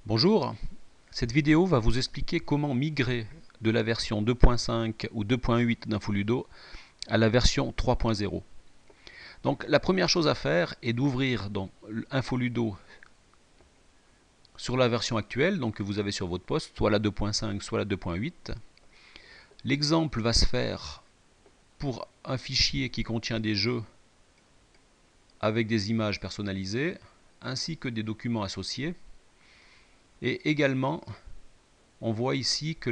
Bonjour, cette vidéo va vous expliquer comment migrer de la version 2.5 ou 2.8 d'Infoludo à la version 3.0. Donc la première chose à faire est d'ouvrir dans Infoludo sur la version actuelle, donc que vous avez sur votre poste, soit la 2.5, soit la 2.8. L'exemple va se faire pour un fichier qui contient des jeux avec des images personnalisées, ainsi que des documents associés. Et également, on voit ici que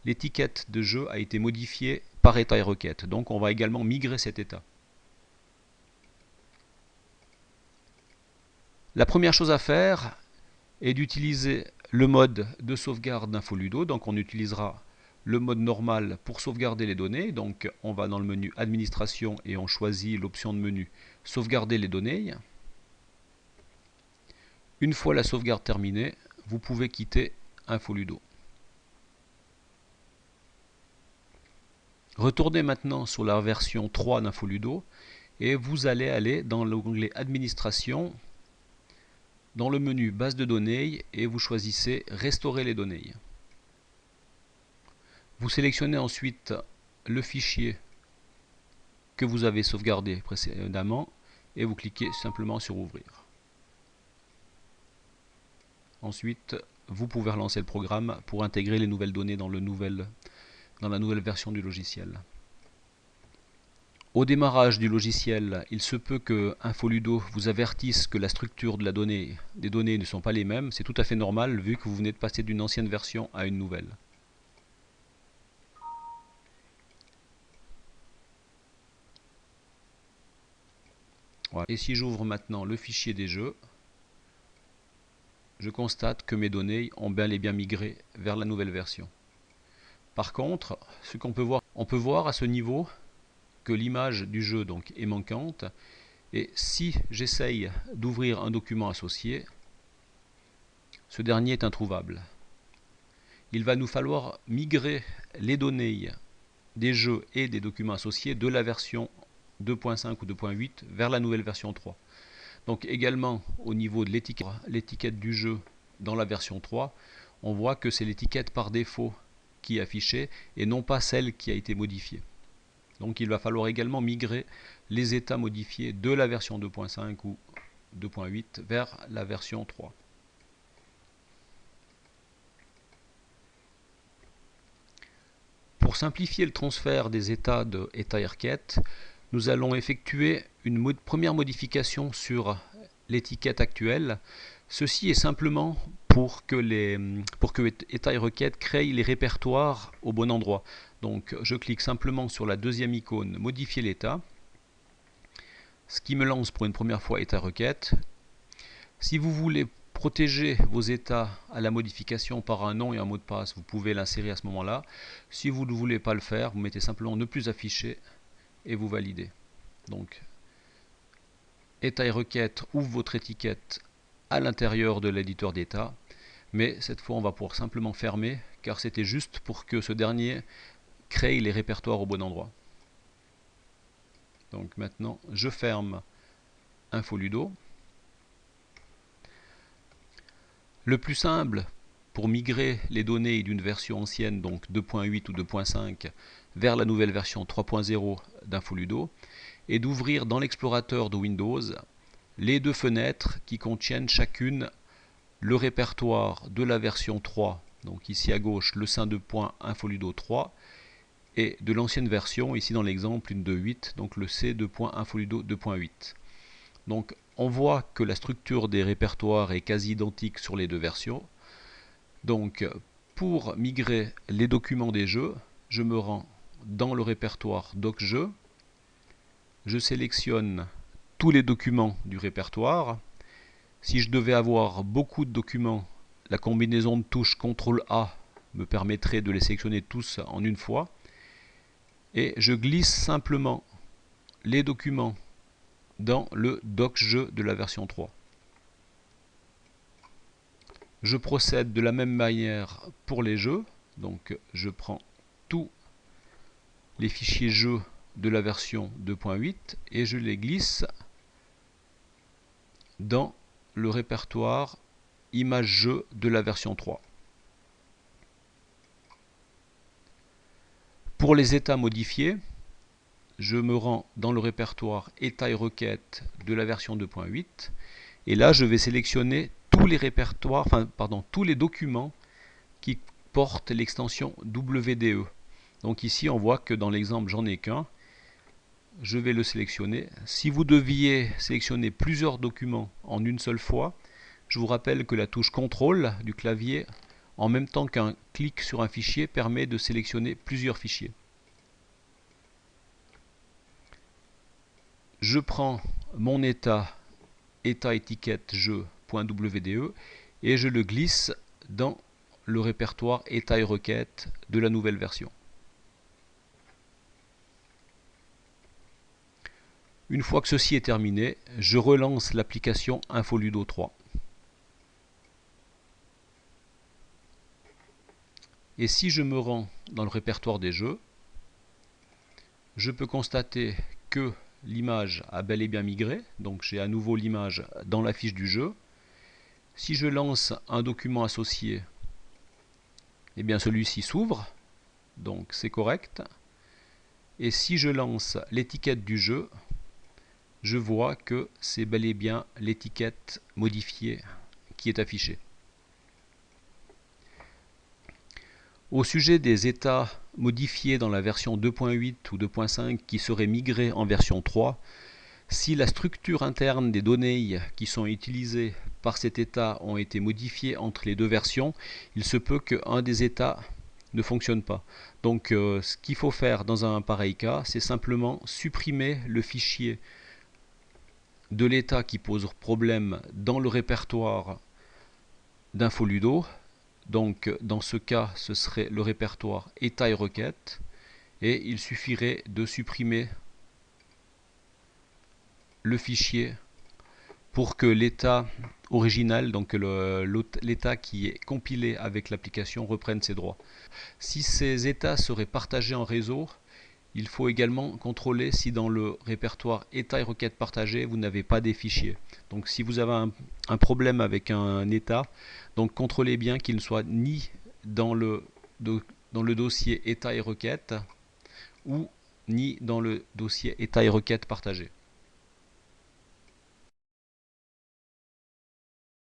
l'étiquette de jeu a été modifiée par état et requête. Donc on va également migrer cet état. La première chose à faire est d'utiliser le mode de sauvegarde d'Infoludo. Donc on utilisera le mode normal pour sauvegarder les données. Donc on va dans le menu Administration et on choisit l'option de menu Sauvegarder les données. Une fois la sauvegarde terminée, vous pouvez quitter Infoludo. Retournez maintenant sur la version 3 d'Infoludo et vous allez aller dans l'onglet Administration, dans le menu Base de données et vous choisissez Restaurer les données. Vous sélectionnez ensuite le fichier que vous avez sauvegardé précédemment et vous cliquez simplement sur Ouvrir. Ensuite, vous pouvez relancer le programme pour intégrer les nouvelles données dans la nouvelle version du logiciel. Au démarrage du logiciel, il se peut que Infoludo vous avertisse que la structure des données ne sont pas les mêmes. C'est tout à fait normal vu que vous venez de passer d'une ancienne version à une nouvelle. Voilà. Et si j'ouvre maintenant le fichier des jeux, je constate que mes données ont bel et bien migré vers la nouvelle version. Par contre, ce qu'on peut voir, on peut voir à ce niveau que l'image du jeu donc est manquante. Et si j'essaye d'ouvrir un document associé, ce dernier est introuvable. Il va nous falloir migrer les données des jeux et des documents associés de la version 2.5 ou 2.8 vers la nouvelle version 3. Donc également au niveau de l'étiquette du jeu dans la version 3, on voit que c'est l'étiquette par défaut qui est affichée et non pas celle qui a été modifiée. Donc il va falloir également migrer les états modifiés de la version 2.5 ou 2.8 vers la version 3. Pour simplifier le transfert des états de état et requête, nous allons effectuer une première modification sur l'étiquette actuelle. Ceci est simplement pour que état et requête créent les répertoires au bon endroit. Donc je clique simplement sur la deuxième icône modifier l'état, ce qui me lance pour une première fois état requête. Si vous voulez protéger vos états à la modification par un nom et un mot de passe, vous pouvez l'insérer à ce moment-là. Si vous ne voulez pas le faire, vous mettez simplement ne plus afficher et vous validez. Donc état et requête ouvre votre étiquette à l'intérieur de l'éditeur d'état, mais cette fois on va pouvoir simplement fermer car c'était juste pour que ce dernier crée les répertoires au bon endroit. Donc maintenant je ferme Infoludo. Le plus simple pour migrer les données d'une version ancienne, donc 2.8 ou 2.5, vers la nouvelle version 3.0 d'Infoludo, est d'ouvrir dans l'explorateur de Windows les deux fenêtres qui contiennent chacune le répertoire de la version 3, donc ici à gauche le C2.Infoludo 3, et de l'ancienne version, ici dans l'exemple une 2.8, donc le C2.Infoludo 2.8. Donc on voit que la structure des répertoires est quasi identique sur les deux versions. Donc pour migrer les documents des jeux, je me rends dans le répertoire DocJeux, je sélectionne tous les documents du répertoire. Si je devais avoir beaucoup de documents, la combinaison de touches CTRL A me permettrait de les sélectionner tous en une fois. Et je glisse simplement les documents dans le DocJeux de la version 3. Je procède de la même manière pour les jeux. Donc je prends tous les fichiers jeux de la version 2.8 et je les glisse dans le répertoire image jeu de la version 3. Pour les états modifiés, je me rends dans le répertoire état et requête de la version 2.8 et là je vais sélectionner tous les répertoires, tous les documents qui portent l'extension WDE. Donc ici on voit que dans l'exemple j'en ai qu'un. Je vais le sélectionner. Si vous deviez sélectionner plusieurs documents en une seule fois, je vous rappelle que la touche CTRL du clavier, en même temps qu'un clic sur un fichier, permet de sélectionner plusieurs fichiers. Je prends mon état étiquette jeu.wde et je le glisse dans le répertoire état et requête de la nouvelle version. Une fois que ceci est terminé, je relance l'application InfoLudo 3. Et si je me rends dans le répertoire des jeux, je peux constater que l'image a bel et bien migré, donc j'ai à nouveau l'image dans la fiche du jeu. Si je lance un document associé, eh bien celui-ci s'ouvre, donc c'est correct. Et si je lance l'étiquette du jeu, je vois que c'est bel et bien l'étiquette modifiée qui est affichée. Au sujet des états modifiés dans la version 2.8 ou 2.5 qui seraient migrés en version 3, si la structure interne des données qui sont utilisées par cet état ont été modifiées entre les deux versions, il se peut qu'un des états ne fonctionne pas. Donc ce qu'il faut faire dans un pareil cas, c'est simplement supprimer le fichier de l'état qui pose problème dans le répertoire d'InfoLudo. Donc dans ce cas, ce serait le répertoire état et requête, et il suffirait de supprimer le fichier pour que l'état original, donc l'état qui est compilé avec l'application, reprenne ses droits. Si ces états seraient partagés en réseau, il faut également contrôler si dans le répertoire état et requête partagé, vous n'avez pas des fichiers. Donc si vous avez un problème avec un état, donc contrôlez bien qu'il ne soit ni dans le dossier état et requête ou ni dans le dossier état et requête partagé.